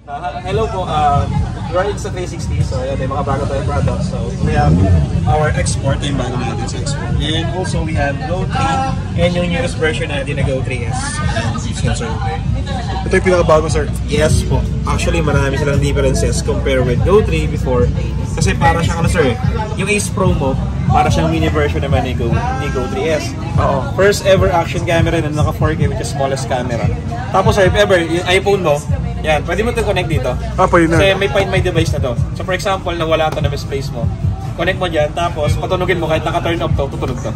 Hello po, we're in sa 360, so ayan, may mga bago tayong products. So we have our export, yung bago natin sa export. And also we have Go 3 and yung newest version natin na Go 3S sensor. Ito yung pinakabago, sir? Yes po. Actually, marami silang differences compare with Go 3 before. Kasi para siyang ano sir, yung Ace Pro mo, para siyang mini version naman ni Go 3S. Oo. First ever action camera na naka 4K, which is smallest camera. Tapos sir, if ever, yung iPhone mo, yan, pwede mo ito connect dito. Pwede na. Kasi may Find My device na to. So for example, nawala ito na misplace mo. Connect mo dyan, tapos patunugin mo kahit naka-turn off to, tutunog to.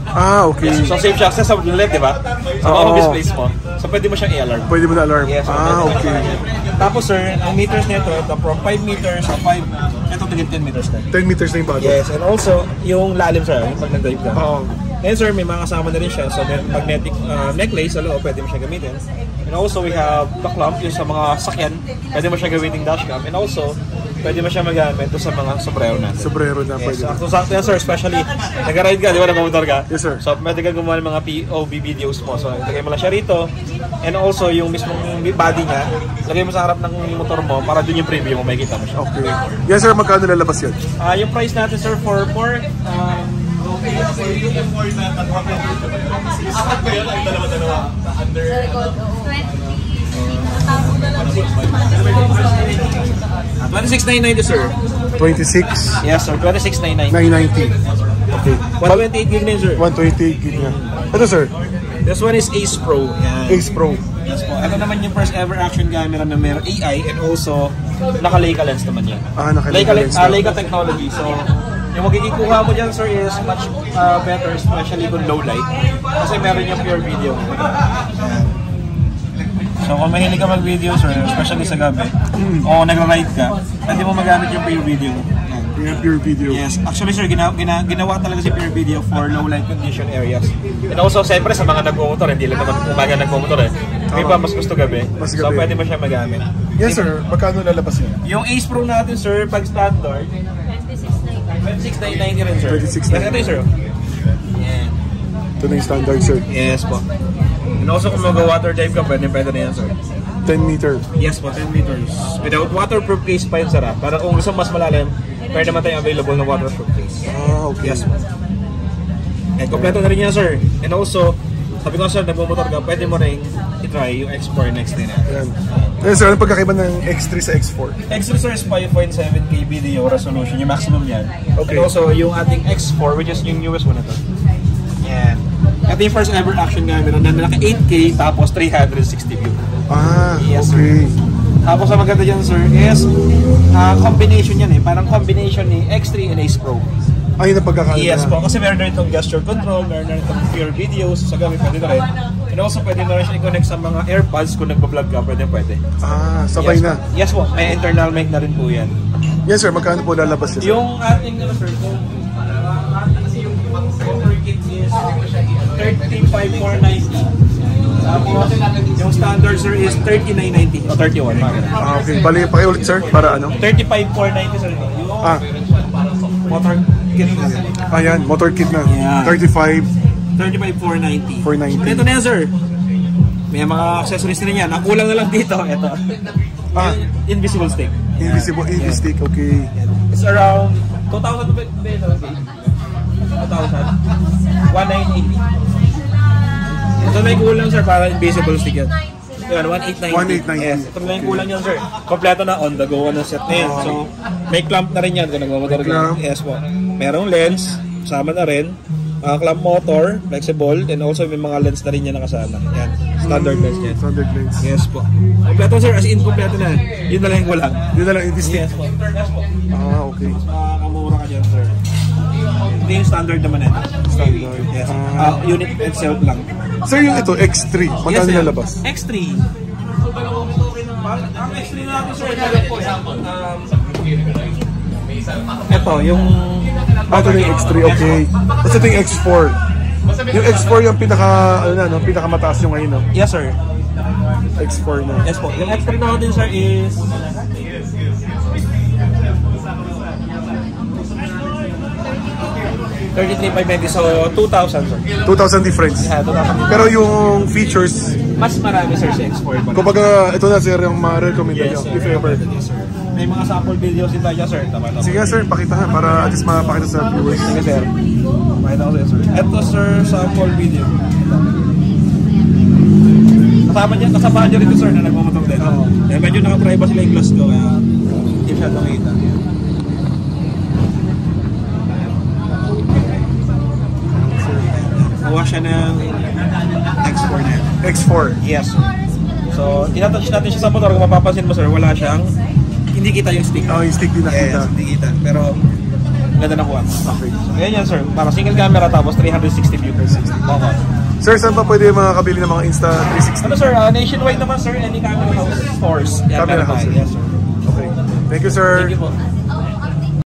Okay. Yes. So safe siya. Kasi sa LED, di ba? So kung misplace mo, so pwede mo siyang i-alarm. Pwede mo na alarm? Yes. Okay. Tapos sir, ang meters nito, ito from 5 meters to 5, ito tigil 10 meters na. 10 meters na yung bago? Yes, and also, yung lalim sir, yung pag nag-drive ka. Oo. Ngayon sir, may mga kasama na rin siya. So may magnetic necklace sa loob, pwede mo siya gamitin. And also, we have the clamp, yung sa mga sakyan, pwede mo siya gamitin dashcam. And also, pwede mo siya magamit sa mga sombrero natin. Sombrero na pwede. Yes, sakto yan sir, especially, nag-ride ka, di ba, nag-motor ka? Yes sir. So, pwede ka gumawa ng mga POV videos mo. So, lagay mo lang siya rito. And also, yung mismong body niya, lagay mo sa harap ng motor mo para dun yung preview mo, makikita mo siya. Okay. Yes sir, magkano lalabas yan? Yung price natin sir for 4, $26,990 sir. 26? Yes sir, $26,990. 990. Okay. 128 gig na yun sir. 128 gig na. Ito sir? This one is Ace Pro. Yan. Ace Pro. Yes po. Ito naman yung first ever action camera na mayroong AI and also naka-Leica lens naman yan. Naka-Leica lens. Leica technology. So, yung magiging kuha mo dyan sir is much better, especially kung low light. Kasi meron yung pure video. So kung mahilig ka mag-video sir, especially sa gabi, o nagra-ride ka, pwede mo magamit yung pure video. Pure video. Yes, actually sir, ginawa talaga si pure video for low light condition areas. And also, siyempre sa mga nagmumotor, hindi lang naman umaga nagmumotor eh. May pa mas gusto gabi. So pwede mo siya magamit. Yes sir, magkano lalabas yun? Yung Ace Pro natin sir, pag standard, $26,990 rin sir. Ito sir. Yeah. Ito na yung standard sir. Yes po. And also kung mag-water dive ka, pwede na yan sir. 10 meter? Yes po, 10 meters. Without waterproof case pa yun sir. Para kung gusto mas malalim, pwede naman tayong available na waterproof case. Okay. Yes po. And kompleto na rin yan sir. And also, sabi ko sir, nagmumotor ka, pwede mo rin i-try yung X4 and X3 na. Yes sir, anong pagkakaiba ng X3 sa X4? X3 sir is 5.7K video resolution, yung maximum yan. Okay. And also, yung ating X4, which is yung newest one na ito. Yan. Ito yung first ever action camera na naka 8K tapos 360 view. Yes, okay. Sir. Tapos ang maganda dyan sir is combination yan eh. Parang combination ni X3 and Ace Pro. Ayun ang pagkakaiba. Yes po, kasi meron na itong gesture control, meron na itong pure videos, sa gamit pwede na rin. And also pwede na rin siya i-connect sa mga AirPods kung nagpa-vlog ka, pwede. Sabay yes, na. Yes po, may internal mic na rin po yan. Yes sir, magkano po lalabas yun? Yung ating sir, kasi yung motor kit is 35,490. Tapos, yung standard sir is 3990 o 31. Okay, bali pakiulit sir, para ano? 35,490 sir. Yung motor kit na. Ayan, motor kit na. Yeah. 35,490. 490. Ito na yan sir. May mga accessories na rin yan. Ang kulang na lang dito, ito. Invisible stick. Invisible stick, okay. It's around 2,000 pesos. 2,000. 1,980. Ito may kulang sir para invisible stick yan. Yan, 1,890. Yes, ito na yung kulang yan sir. Kompleto na, on the go na set na yan. So, may clamp na rin yan kung nagmamotor ka. Yes po. Merong lens, kasama na rin. Clamp motor, flexible, and also may mga lens na rin yan nakasama. Yan, standard lens yan. Standard lens. Yes po. Kompleto sir, as in kompleto na. Yun na lang yung kulang. Yun na lang, invisible. Yes po. Yes po. Okay. Kamura ka dyan sir. Ito yung standard naman ito. Standard. Yes. Unit itself lang. Sir, yung ito, X3, magkano lalabas? X3. Ang X3 natin sir, ito, yung... Ito na yung X3, okay. Tapos ito yung X4. Yung X4 yung pinakamataas yung ngayon, no? Yes sir. X4 na. Yes po. Yung X3 natin sir is... 33,590, so 2,000 sir. 2,000 difference. Yeah, 2,000. Pero yung features, mas marami sir sa X4 pa. Kumbaga, ito na sir yung ma-recommend nyo, if ever. Yes, sir. May mga sample videos din tayo sir. Tama na. Sige sir, pakita ha, para at least mapakita sa viewers. Sige sir. Pakita ko sir. Ito sir, sample video. Kasabahan nyo rin sir na nagmamotor din. Eh, medyo naka-privacy lang yung glass ko, kaya hindi siya nakita. Gawa siya ng X4 na yun. X4. Yes sir. So, tinatouch natin siya sa motor. Kung mapapansin mo sir, wala siyang, hindi kita yung stick. Oh, yung stick din nakita. Yes, hindi kita. Pero, ganda na kuha. Okay. So, yan sir. Para single camera tapos 360 view. 360. Okay. Sir, saan pa pwede makakabili ng mga Insta360? Ano sir, nationwide naman sir, any camera house stores. Camera house, sir. Yes sir. Okay. Thank you sir. Thank you po.